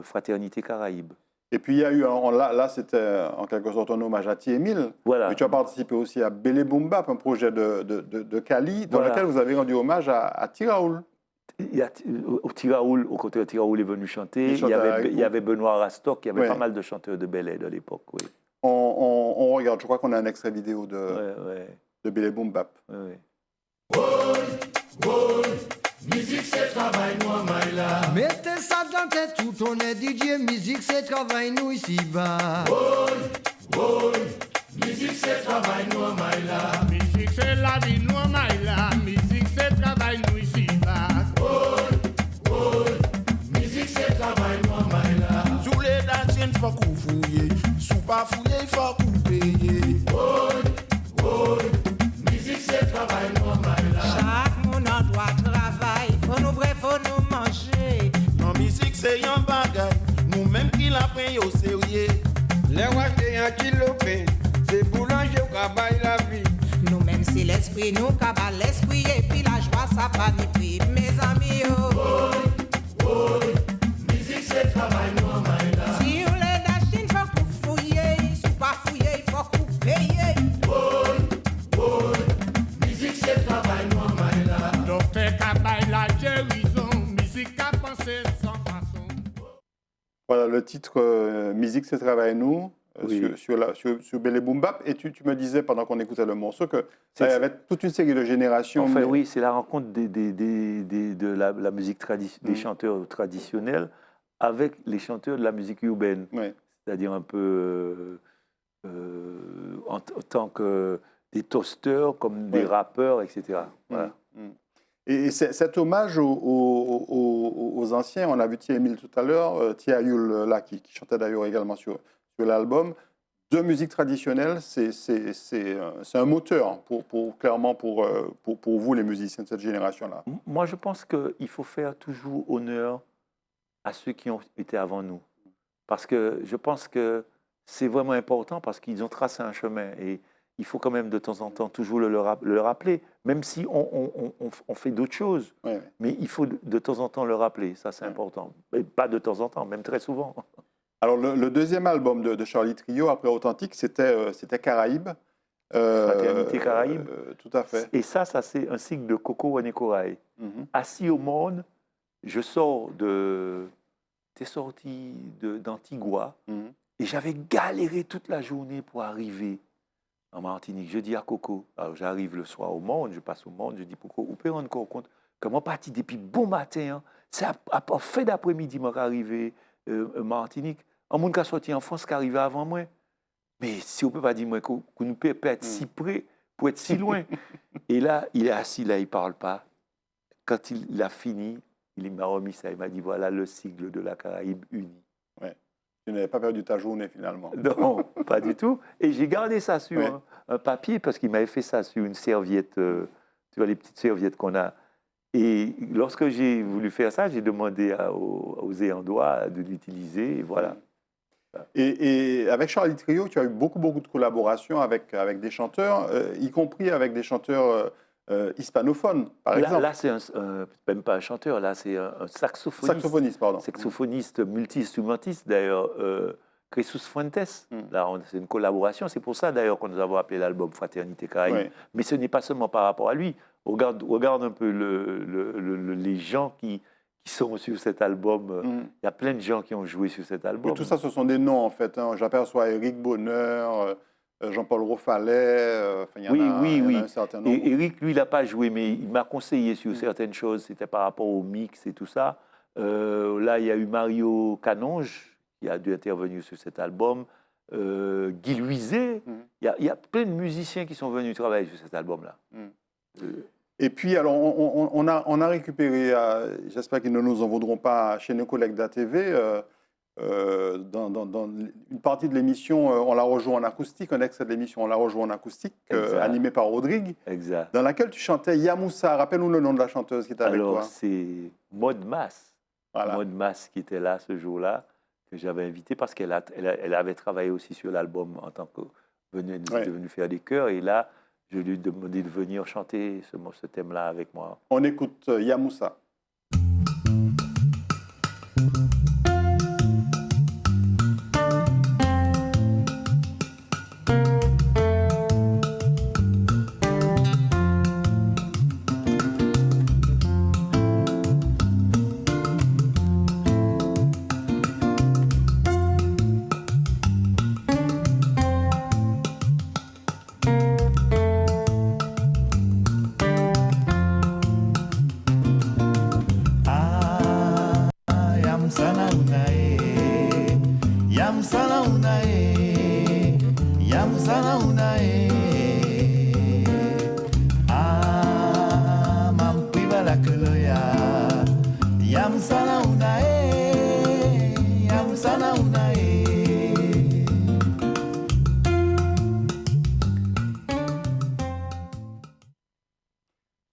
Fraternité Caraïbe. Et puis il y a eu, là c'était en quelque sorte un hommage à Thiémil. Voilà. Mais tu as participé aussi à Bélé Boom Bap, un projet de Cali, dans lequel vous avez rendu hommage à Tiraoul. Il y a Tiraoul, au côté de Tiraoul est venu chanter. Il y avait Benoît Rastock, il y avait pas mal de chanteurs de Bel Aid à l'époque. Oui. On regarde, je crois qu'on a un extrait vidéo de Bélé Boom Bap. Musique c'est travail nous maïla. Mettez ça dans tête tout on est DJ. Musique c'est travail nous ici bas. Musique c'est travail nous maïla. Musique c'est la vie nous maïla. Musique c'est travail nous ici bas. Musique c'est travail nous maïla. Sous les dansins faut qu'on fouiller. Sous pas fouiller faut qu'on payer. Musique c'est travail nous maïla. Chaque monde doit travailler. Faut nous bref, faut nous manger. En musique c'est un bagage. Nous-mêmes qui la payons au sérieux. Les rois qui ont un kilo pain. C'est boulanger qui travaille la vie. Nous-mêmes c'est l'esprit, nous cabal l'esprit. Et puis la joie ça pas ni prix. Mes amis, musique c'est travail nous maïla. Si on les dachines faut qu'on fouiller. Si pas fouiller, il faut qu'on paye. Musique c'est travail nous maïla. Docteur Kabaï la guérison. Musique à penser sans façon. Voilà le titre Musique c'est travail nous. Oui. Sur Bélé Boom Bap. Et tu me disais pendant qu'on écoutait le morceau que ça y avait toute une série de générations. Enfin, oui, c'est la rencontre de la musique des chanteurs traditionnels avec les chanteurs de la musique urbaine. Ouais. C'est-à-dire un peu en tant que des toasters, comme des rappeurs, etc. Voilà. Et cet hommage aux anciens, on a vu Thiémil tout à l'heure, Thiayoul là, qui chantait d'ailleurs également sur l'album, de musique traditionnelle, c'est un moteur clairement pour vous, les musiciens de cette génération-là. Moi, je pense qu'il faut faire toujours honneur à ceux qui ont été avant nous. Parce que je pense que c'est vraiment important parce qu'ils ont tracé un chemin. Et il faut quand même de temps en temps toujours le rappeler, même si on fait d'autres choses. Ouais. Mais il faut de temps en temps le rappeler, ça c'est important. Mais pas de temps en temps, même très souvent. Alors, le deuxième album de Charlie Trio, après Authentique, c'était Caraïbe. Fraternité Caraïbe. Tout à fait. Et ça c'est un cycle de Coco Wanekoraï. Assis au monde, je sors t'es sorti d'Antigua, et j'avais galéré toute la journée pour arriver en Martinique. Je dis à Coco, alors j'arrive le soir au monde, je passe au monde, je dis Coco, vous pouvez rendre compte que moi parti depuis bon matin, hein, c'est à fin d'après-midi moi arrivé en Martinique. En monde qui a sorti en France qui arrivait avant moi. Mais si on ne peut pas dire moi, qu'on ne peut pas être si près pour être si loin. Et là, il est assis là, il ne parle pas. Quand il a fini, il m'a remis ça, il m'a dit voilà le sigle de la Caraïbe unie. Ouais. Tu n'avais pas perdu ta journée finalement. Non, pas du tout. Et j'ai gardé ça sur un papier parce qu'il m'avait fait ça sur une serviette, tu vois les petites serviettes qu'on a. Et lorsque j'ai voulu faire ça, j'ai demandé aux ayants droit de l'utiliser et voilà. Et avec Charlie Trio, tu as eu beaucoup de collaborations avec des chanteurs, y compris avec des chanteurs hispanophone, par exemple. Là, c'est même pas un chanteur, là, c'est un saxophoniste. Saxophoniste, pardon. Saxophoniste, multi-instrumentiste, d'ailleurs, Jesus Fuentes. Là, c'est une collaboration. C'est pour ça, d'ailleurs, qu'on nous avons appelé l'album Fraternité Caraïbe. Ouais. Mais ce n'est pas seulement par rapport à lui. Regarde un peu les gens qui sont sur cet album. Il y a plein de gens qui ont joué sur cet album. Oui, tout ça, ce sont des noms, en fait. Hein. J'aperçois Éric Bonheur, Jean-Paul Rofallet, il y en a un certain nombre. Et Éric, lui, il n'a pas joué, mais il m'a conseillé sur certaines choses. C'était par rapport au mix et tout ça. Là, il y a eu Mario Canonge, qui a dû intervenir sur cet album. Guy Luizet. Il y a plein de musiciens qui sont venus travailler sur cet album-là. Et puis, alors, on a récupéré, j'espère qu'ils ne nous en voudront pas, chez nos collègues d'ATV, dans une partie de l'émission, on l'a rejoint en acoustique, un extrait de l'émission, on l'a rejoint en acoustique, animé par Rodrigue, Exact. dans laquelle tu chantais Yamoussa. Rappelle-nous le nom de la chanteuse qui était avec toi. Alors, c'est Maud Mass. Voilà. Maud Mass qui était là ce jour-là, que j'avais invité parce qu'elle avait travaillé aussi sur l'album en tant que venue faire des chœurs. Et là, je lui ai demandé de venir chanter ce thème-là avec moi. On écoute Yamoussa.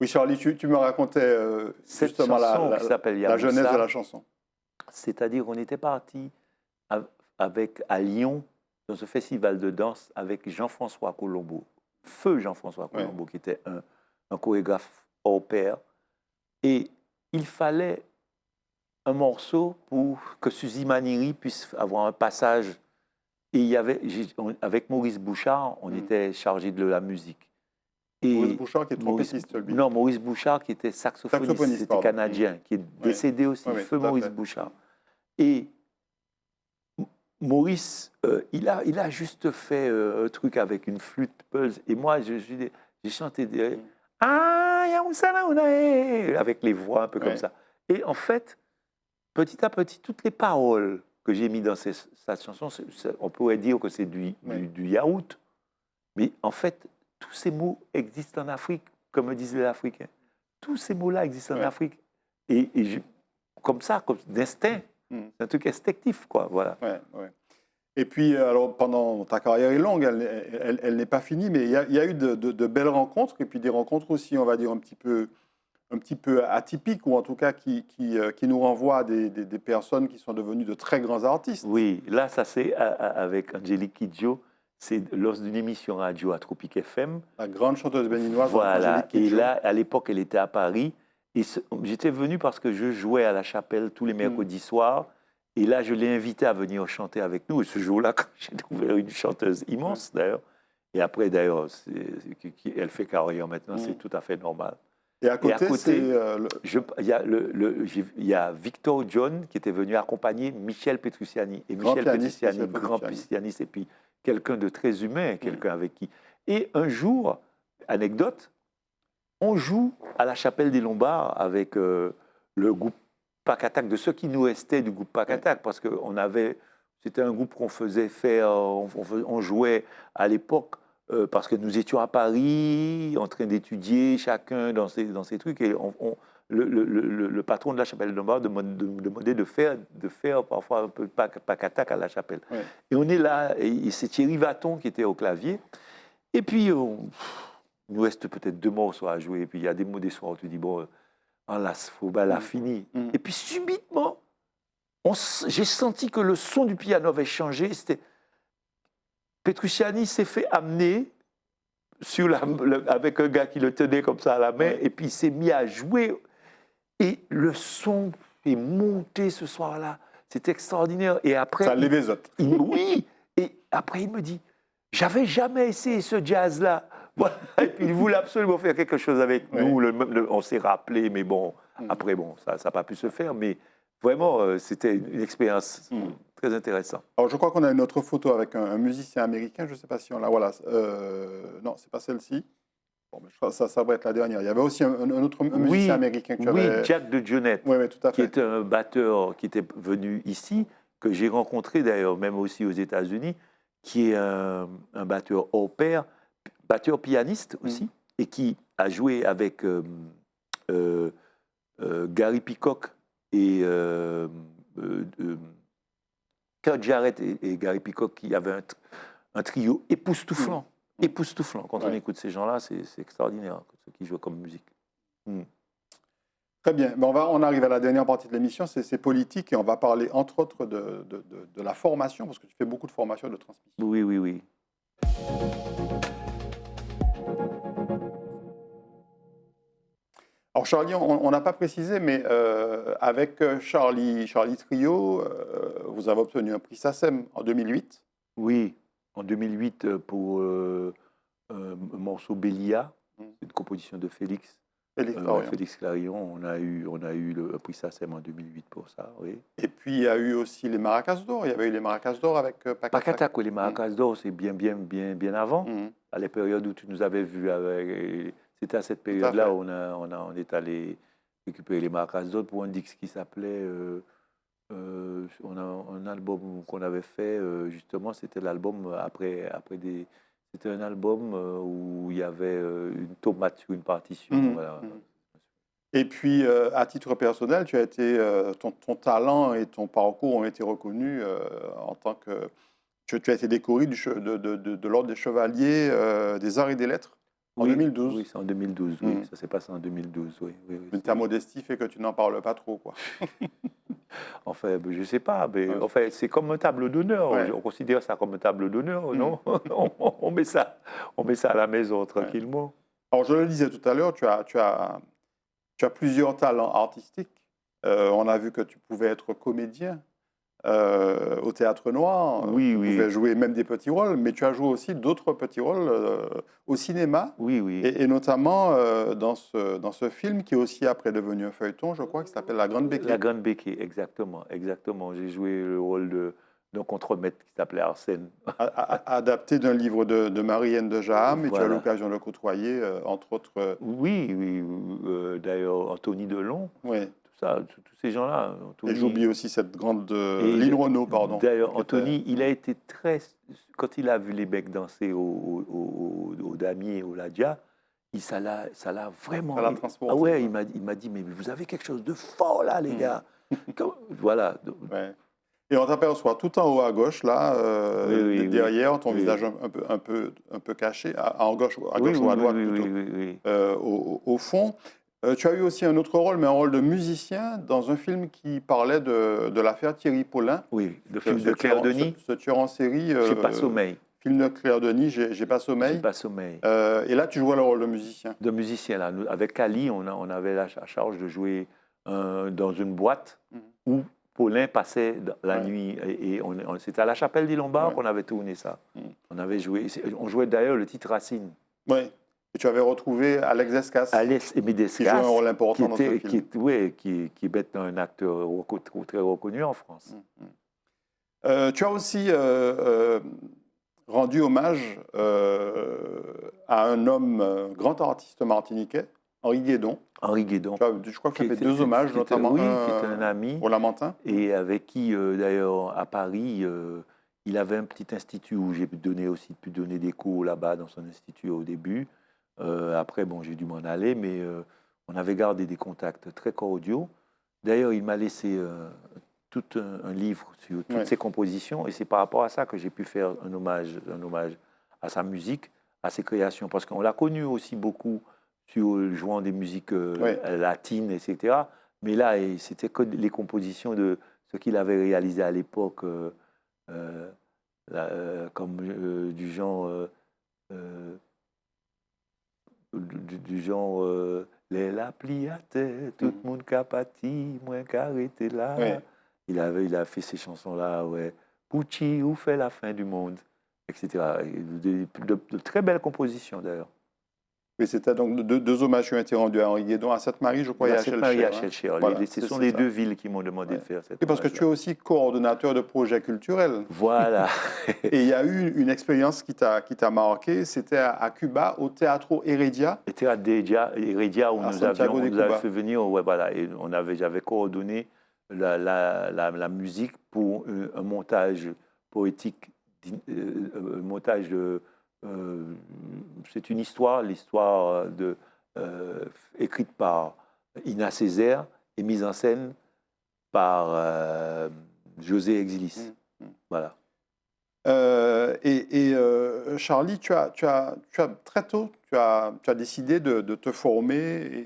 Oui, Charlie, tu me racontais justement la genèse de la chanson. C'est-à-dire, on était parti à Lyon, dans ce festival de danse, avec Jean-François Colombo, feu Jean-François Colombo, qui était un chorégraphe hors pair. Et il fallait un morceau pour que Suzy Maniri puisse avoir un passage. Et il y avait, avec Maurice Bouchard, on était chargé de la musique. Et Maurice Bouchard qui est trompettiste, lui. Non, Maurice Bouchard qui était saxophoniste, c'était canadien, qui est décédé aussi, feu Maurice Bouchard. Et Maurice, il a juste fait un truc avec une flûte pulse. Et moi, j'ai chanté des... avec les voix un peu comme ça. Et en fait, petit à petit, toutes les paroles que j'ai mis dans cette chanson, on pourrait dire que c'est du yaourt. Mais en fait, tous ces mots existent en Afrique, comme me disaient les Africains. Tous ces mots-là existent en Afrique. Et comme ça, comme d'instinct. C'est un truc instinctif, quoi. Voilà. Et puis, alors, pendant ta carrière est longue, elle n'est pas finie, mais il y a eu de belles rencontres, et puis des rencontres aussi, on va dire, un petit peu atypiques, ou en tout cas qui nous renvoient à des personnes qui sont devenues de très grands artistes. Oui, là, ça c'est avec Angélique Kidjo. C'est lors d'une émission radio à Tropique FM. La grande chanteuse béninoise. Voilà. Et là, à l'époque, elle était à Paris. Et j'étais venu parce que je jouais à la chapelle tous les mercredis soirs. Et là, je l'ai invitée à venir chanter avec nous. Et ce jour-là, j'ai découvert une chanteuse immense, d'ailleurs. Et après, d'ailleurs, elle fait carrière maintenant. C'est tout à fait normal. Et à côté, il y a Victor John qui était venu accompagner Michel Petrucciani. Et Michel Petrucciani, grand pianiste, et puis quelqu'un de très humain, quelqu'un avec qui... Et un jour, anecdote, on joue à la Chapelle des Lombards avec le groupe Pac-Attack, de ceux qui nous restaient du groupe Pac-Attack, parce que c'était un groupe qu'on faisait faire, on jouait à l'époque, parce que nous étions à Paris, en train d'étudier chacun dans ces trucs, et le patron de la Chapelle des Lombards demandait de faire parfois un peu Pac-Attack à la Chapelle. Et on est là, et c'est Thierry Vaton qui était au clavier, et puis il nous reste peut-être 2 morceaux à jouer, et puis il y a des mots des soirs où tu dis, bon, là, faut la fini. Et puis subitement, j'ai senti que le son du piano avait changé. Petrucciani s'est fait amener avec un gars qui le tenait comme ça à la main, Ouais. et puis il s'est mis à jouer. Et le son est monté ce soir-là. C'était extraordinaire. Et après, Ça a levé les autres. oui. Et après, il me dit, j'avais jamais essayé ce jazz-là. Voilà. Et puis il voulait absolument faire quelque chose avec Ouais. nous. On s'est rappelé, mais bon, après, bon, ça n'a pas pu se faire. Mais vraiment, c'était une expérience très intéressante. Alors, je crois qu'on a une autre photo avec un musicien américain. Je ne sais pas si on l'a. Voilà. Non, c'est pas celle-ci. Bon, mais je crois que ça va être la dernière. Il y avait aussi un autre musicien américain que tu oui, avais. Jack de Jonette, Oui, tout à qui fait. est un batteur qui était venu ici, que j'ai rencontré d'ailleurs, même aussi aux États-Unis, qui est un batteur hors pair, batteur pianiste aussi, et qui a joué avec Gary Peacock et Kurt Jarrett et Gary Peacock, qui avaient un trio époustouflant. Époustouflant. Quand on écoute ces gens-là, c'est extraordinaire, ceux qui jouent comme musique. Très bien. Ben, on arrive à la dernière partie de l'émission, c'est politique, et on va parler entre autres de la formation, parce que tu fais beaucoup de formation et de transmission. Oui, oui, oui. Alors Charlie, on n'a pas précisé, mais avec Charlie Trio, vous avez obtenu un prix SACEM en 2008. Oui, en 2008 pour un morceau Bélia, une composition de Félix. Félix Clarillon, on a eu le prix SACEM en 2008 pour ça, oui. Et puis il y a eu aussi les Maracas d'Or. Il y avait eu les Maracas d'Or avec Pakatak, oui, les Maracas d'Or, c'est bien avant. À la période où tu nous avais vus, c'était à cette période-là où on est allé récupérer les Maracas d'Or pour un disque qui s'appelait... on a un album qu'on avait fait, justement, c'était l'album après des... C'était un album où il y avait une tomate sur une partition. Voilà. Et puis, à titre personnel, tu as été, ton talent et ton parcours ont été reconnus en tant que... Tu as été décoré de l'Ordre des Chevaliers des Arts et des Lettres en 2012. Oui, c'est en 2012, oui. Ça s'est passé en 2012, oui. Mais ta modestie fait que tu n'en parles pas trop, quoi. Enfin, je ne sais pas, mais enfin, c'est comme un tableau d'honneur. Ouais. On considère ça comme un tableau d'honneur, non? on met ça à la maison tranquillement. Alors, je le disais tout à l'heure, tu as plusieurs talents artistiques. On a vu que tu pouvais être comédien au Théâtre Noir. Oui, tu pouvais jouer même des petits rôles, mais tu as joué aussi d'autres petits rôles au cinéma. Oui, oui. Et notamment dans ce film qui est aussi après devenu un feuilleton, je crois, qui s'appelle La Grande Béquille. La Grande Béquille, exactement. J'ai joué le rôle d'un contremaître qui s'appelait Arsène. Adapté d'un livre de Marie-Anne de Jaham, et tu as Voilà. l'occasion de le côtoyer, entre autres. Oui. D'ailleurs, Anthony Delon. Oui. Tous ces gens-là. Et j'oublie aussi cette grande Lynn Renaud, pardon. D'ailleurs, Anthony, il a été très... Quand il a vu les becs danser au damier, au ladia, ça l'a vraiment... Ça l'a transporté. Ah ouais, il m'a dit, mais vous avez quelque chose de fort là, les gars. Voilà. Ouais. Et on t'aperçoit tout en haut à gauche, là, derrière, ton visage un peu caché, à gauche ou à droite plutôt, au fond. Tu as eu aussi un autre rôle, mais un rôle de musicien dans un film qui parlait de l'affaire Thierry Paulin. Oui, le film de Claire Denis. Ce tueur en série. J'ai pas sommeil. Film de Claire Denis, J'ai pas sommeil. J'ai pas sommeil. Et là, tu jouais le rôle de musicien. De musicien, là. Avec Ali, on avait la charge de jouer dans une boîte où Paulin passait la nuit. Et c'était à la Chapelle des Lombards qu'on avait tourné ça. On avait joué. On jouait d'ailleurs le titre Racine. Oui. Et tu avais retrouvé Alex Descas. Alex Descas. Qui joue un rôle important dans ce film. Qui est un acteur très reconnu en France. Tu as aussi rendu hommage à un homme, grand artiste martiniquais, Henri Guédon. Henri Guédon. Je crois que tu as fait 2 hommages, notamment qui était un ami. Pour Lamentin. Et avec qui, d'ailleurs, à Paris, il avait un petit institut où j'ai pu donner des cours là-bas dans son institut au début. Après, bon, j'ai dû m'en aller, mais on avait gardé des contacts très cordiaux. D'ailleurs, il m'a laissé tout un livre sur toutes ses compositions, et c'est par rapport à ça que j'ai pu faire un hommage à sa musique, à ses créations, parce qu'on l'a connu aussi beaucoup sur jouant des musiques latines, etc. Mais là, c'était que les compositions de ce qu'il avait réalisé à l'époque, comme du genre... du genre les la pli à terre, tout le monde qu'a pâti, moi qu'a arrêté là. Ouais. Il a fait ces chansons-là, ouais. Pucci, où fait la fin du monde, etc. Et de très belles compositions d'ailleurs. Mais c'était donc deux hommages qui ont été rendus à Henri Guédon, à Sainte-Marie, je crois, et à Sainte-Marie à Chelcher. Chelcher. Voilà, Ce sont c'est les ça. deux villes qui m'ont demandé de faire cette Et parce que tu es aussi coordonnateur de projets culturels. Voilà. Et il y a eu une expérience qui t'a marqué, c'était à Cuba, au Teatro Heredia. C'était à Heredia où À nous Santiago de nous avait Cuba. fait venir, ouais, voilà, et j'avais coordonné la musique pour un montage poétique, un montage de, c'est une histoire, l'histoire écrite par Ina Césaire et mise en scène par José Exilis. Voilà. Charlie, tu as très tôt, tu as décidé de te former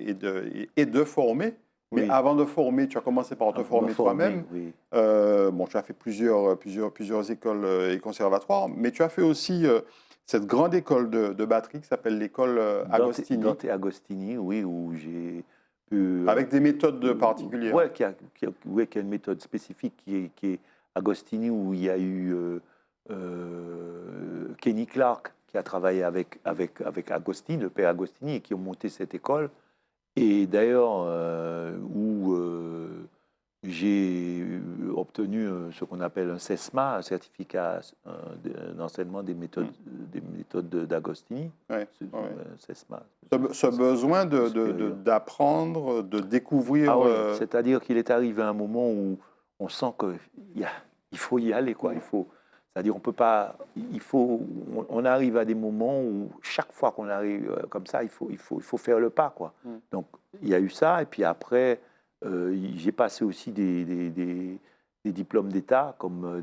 et de former. Mais Oui. avant de former, tu as commencé par te former toi-même. Oui. Bon, tu as fait plusieurs écoles et conservatoires, mais tu as fait aussi cette grande école de batterie qui s'appelle l'école Agostini. Dante Agostini, oui, où j'ai pu... Avec des méthodes particulières. Oui, qui a une méthode spécifique qui est Agostini, où il y a eu Kenny Clark, qui a travaillé avec Agostini, le père Agostini, et qui a monté cette école. Et d'ailleurs, où j'ai obtenu ce qu'on appelle un CESMA, un certificat d'enseignement des méthodes d'Agostini. Ouais, CESMA. Ce besoin d'apprendre, de découvrir. Ah oui, c'est-à-dire qu'il est arrivé un moment où on sent qu'il faut y aller, quoi. C'est-à-dire on peut pas, on arrive à des moments où chaque fois qu'on arrive comme ça, il faut faire le pas, quoi. Donc il y a eu ça, et puis après j'ai passé aussi des diplômes d'État, comme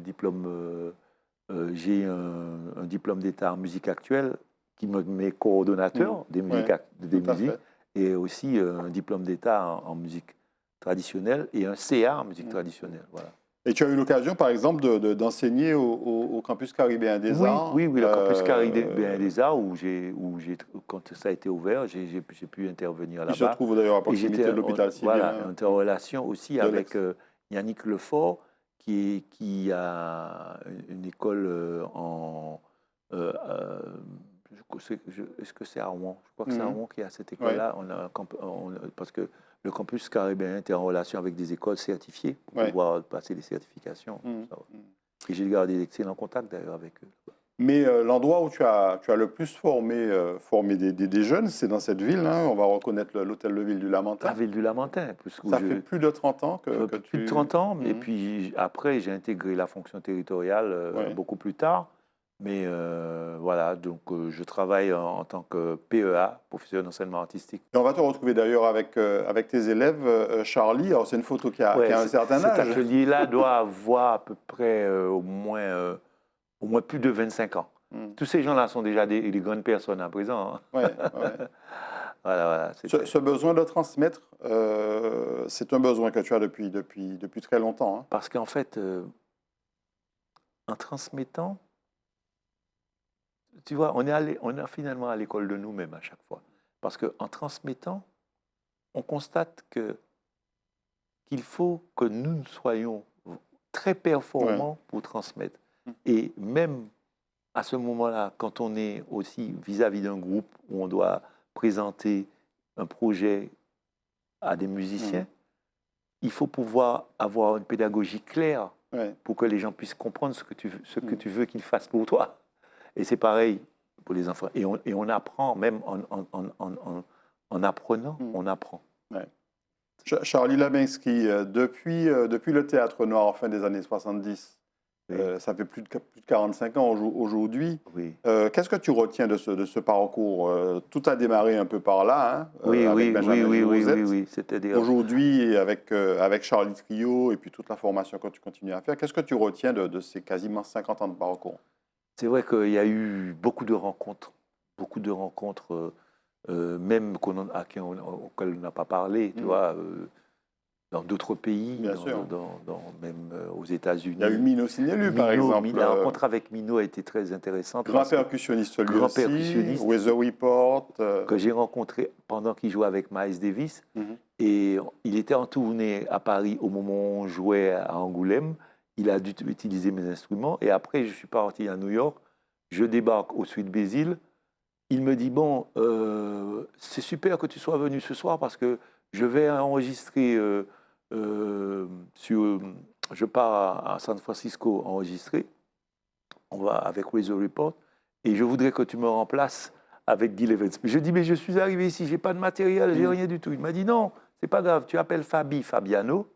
j'ai un diplôme d'État en musique actuelle qui me met coordonnateur des musiques, et aussi un diplôme d'État en musique traditionnelle et un CA en musique traditionnelle. Voilà. Et tu as eu l'occasion, par exemple, d'enseigner au campus caribéen des Arts. Oui, le campus caribéen des Arts, où quand ça a été ouvert, j'ai pu intervenir là-bas. Il se trouve d'ailleurs à proximité de l'hôpital civil. Voilà, en relation aussi avec Yannick Lefort, qui a une école est-ce que c'est à Rouen? Je crois que c'est à Rouen qui a cette école-là. Parce que le campus caribéen était en relation avec des écoles certifiées pour pouvoir passer des certifications. Et j'ai gardé d'excellents contacts d'ailleurs avec eux. Mais l'endroit où tu as le plus formé des jeunes, c'est dans cette ville. Hein. On va reconnaître l'hôtel de ville du Lamentin. La ville du Lamentin. Ça fait plus de 30 ans que tu... Plus de 30 ans, et puis après j'ai intégré la fonction territoriale beaucoup plus tard. Mais voilà, donc je travaille en tant que PEA, professeur d'enseignement artistique. Et on va te retrouver d'ailleurs avec tes élèves, Charlie. Alors c'est une photo qui a un certain âge. Cet atelier-là doit avoir à peu près au moins plus de 25 ans. Tous ces gens-là sont déjà des grandes personnes à présent. Hein. Voilà, ce besoin de transmettre, c'est un besoin que tu as depuis très longtemps. Hein. Parce qu'en fait, en transmettant, tu vois, on est finalement à l'école de nous-mêmes à chaque fois. Parce qu'en transmettant, on constate qu'il faut que nous soyons très performants pour transmettre. Et même à ce moment-là, quand on est aussi vis-à-vis d'un groupe où on doit présenter un projet à des musiciens, il faut pouvoir avoir une pédagogie claire pour que les gens puissent comprendre ce que tu veux qu'ils fassent pour toi. Et c'est pareil pour les enfants. Et on apprend, même en apprenant, on apprend. Ouais. Charlie Laminski, depuis le Théâtre Noir en fin des années 70, ça fait plus de 45 ans aujourd'hui. Oui. Qu'est-ce que tu retiens de ce parcours? Tout a démarré un peu par là, hein, oui. C'est-à-dire aujourd'hui, avec Charlie Trio et puis toute la formation que tu continues à faire, qu'est-ce que tu retiens de ces quasiment 50 ans de parcours? C'est vrai qu'il y a eu beaucoup de rencontres, même auxquelles on n'a pas parlé, tu vois. dans d'autres pays, Bien sûr. même aux États-Unis. Il y a eu Mino Signelu, par exemple. La rencontre avec Mino a été très intéressante. Grand percussionniste lui grand aussi, percussionniste. Weather Report. Que j'ai rencontré pendant qu'il jouait avec Miles Davis. Mhm. Et il était en tournée à Paris au moment où on jouait à Angoulême. Il a dû utiliser mes instruments. Et après, je suis parti à New York. Je débarque au Suite Bézil. Il me dit, bon, c'est super que tu sois venu ce soir parce que je vais enregistrer je pars à San Francisco enregistrer. On va avec Weather Report. Et je voudrais que tu me remplaces avec Gil Evans. Je dis, mais je suis arrivé ici, je n'ai pas de matériel, je n'ai rien du tout. Il m'a dit, non, c'est pas grave, tu appelles Fabiano,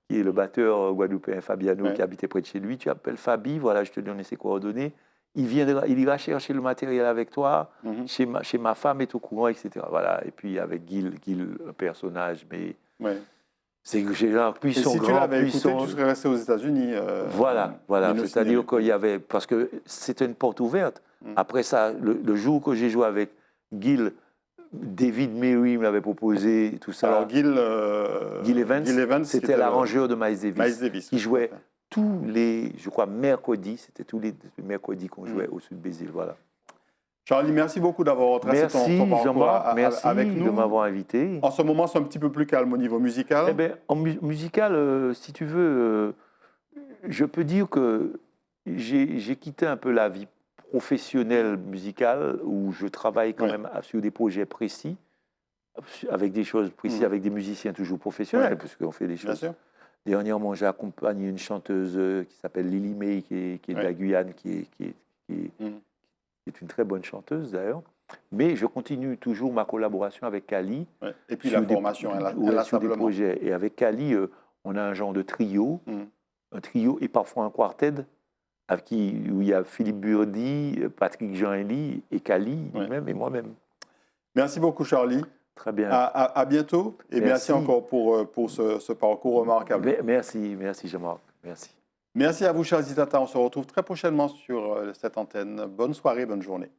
qui est le batteur guadeloupéen Fabiano, qui habitait près de chez lui. Tu appelles Fabi, voilà, je te donne ses coordonnées. Il ira chercher le matériel avec toi, chez ma femme est au courant, etc. Voilà. Et puis avec Gil, un personnage, mais c'est que j'ai un puissant, si tu l'avais écouté, tu serais resté aux États-Unis. Voilà. C'est-à-dire qu'il y avait, parce que c'était une porte ouverte. Après ça, le jour que j'ai joué avec Gil, David Mary m'avait proposé tout ça. Alors Gil Evans, c'était l'arrangeur de Miles Davis, qui jouait tous les, je crois, mercredis. C'était tous les mercredis qu'on jouait au Sud Bézil. Voilà. Charlie, merci beaucoup d'avoir retracé ton parcours avec nous. De m'avoir invité. En ce moment, c'est un petit peu plus calme au niveau musical. Eh bien, en musical, si tu veux, je peux dire que j'ai quitté un peu la vie professionnelle musicale où je travaille quand même sur des projets précis, avec des choses précises, avec des musiciens toujours professionnels, parce qu'on fait des choses. Bien sûr. Dernièrement, j'ai accompagné une chanteuse qui s'appelle Lily May, qui est de la Guyane, qui est une très bonne chanteuse d'ailleurs. Mais je continue toujours ma collaboration avec Kali. Et puis la formation, sur des projets. Et avec Kali, on a un genre de trio, un trio et parfois un quartet, où il y a Philippe Burdi, Patrick Jean-Élie et Kali lui-même et moi-même. Merci beaucoup Charlie. Très bien. À bientôt et merci encore pour ce parcours remarquable. Merci Jean-Marc. Merci. Merci à vous, chers Zitata. On se retrouve très prochainement sur cette antenne. Bonne soirée, bonne journée.